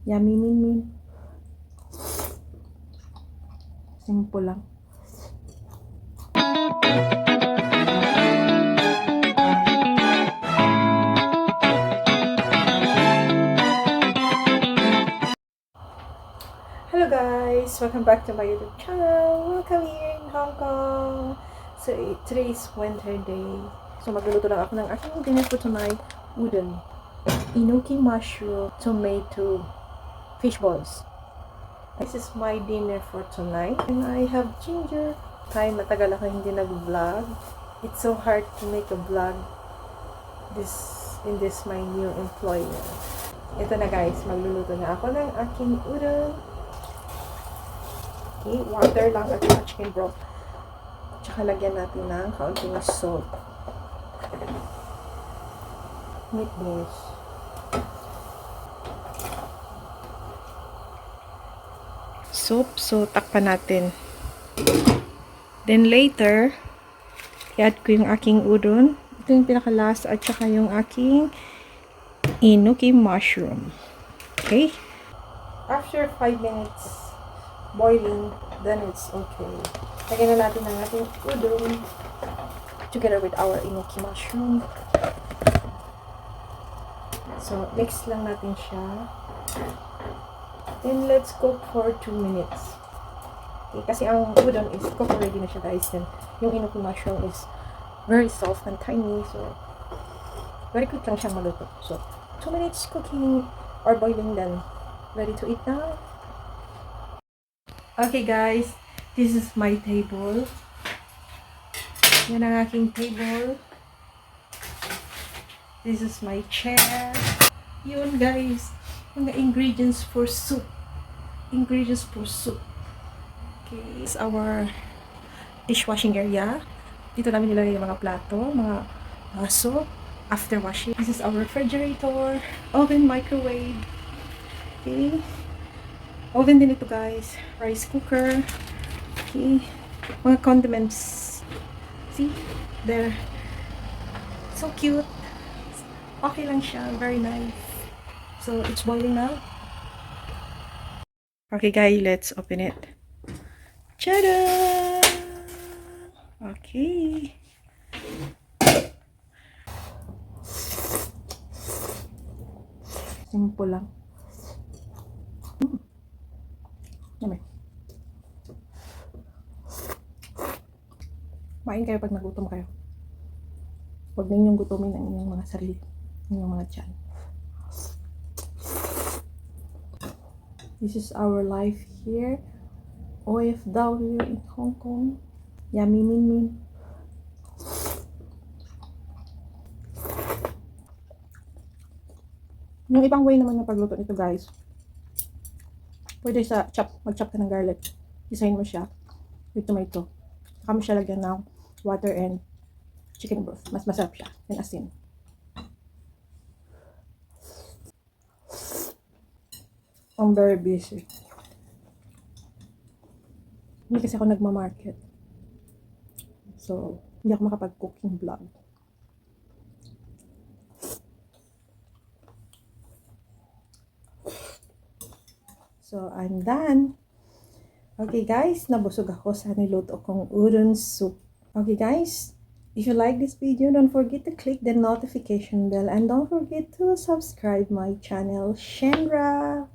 Yummy min min. Simple lang. Hello guys! Welcome back to my YouTube channel. Welcome here in Hong Kong. So today is winter day. So magluluto lang ako ng aking dinner for tonight. Udon, enoki mushroom, tomato, fish balls. This is my dinner for tonight. And I have ginger. Matagal ako hindi nag-vlog. It's so hard to make a vlog in this my new employer. Ito na guys, magluluto na ako ng aking udon. Okay, water lang at chicken broth. Tsaka lagyan natin ng kaunting salt. Meatballs. Soup, so takpan natin. Then later, i-add ko yung aking udon. Ito yung pinakalas at saka yung aking enoki mushroom. Okay? After 5 minutes boiling, then it's okay. Lagyan na natin ang ating udon together with our enoki mushroom. So, mix lang natin siya. Then, let's cook for 2 minutes. Okay, kasi ang udon is cook already na siya guys. Then, yung enoki mushroom is very soft and tiny. So, very quick lang siyang maluto. So, 2 minutes cooking or boiling, then ready to eat now. Okay guys, this is my table. Yan ang aking table. This is my chair. Yun guys, mga ingredients for soup. Ingredients for soup. Okay, this is our dishwashing area. Dito namin nilagay yung mga plato, mga baso after washing. This is our refrigerator, oven, microwave. Okay. Oven din ito guys. Rice cooker. Okay. Mga condiments. See? There. So cute. Okay lang siya. Very nice. So, it's boiling now. Okay guys, let's open it. Tada! Okay. Simple lang. Yummy. Main kayo pag nagutom kayo. Huwag ninyong gutumin ang inyong mga sarili, inyong mga tiyan. This is our life here. OFW in Hong Kong. Yummy min min. Yung ibang way naman ng pagluto nito guys. Pwede sa mag-chop ka ng garlic. Isahin mo siya with tomato. Saka mo siya lagyan ng water and chicken broth. Mas masarap siya. And asin. I'm very busy. Hindi kasi ako nagmamarket. So, hindi ako makapag-cooking vlog. So, I'm done. Okay guys, nabusog ako sa niluto kong udon soup. Okay guys, if you like this video, don't forget to click the notification bell and don't forget to subscribe my channel, Shendra.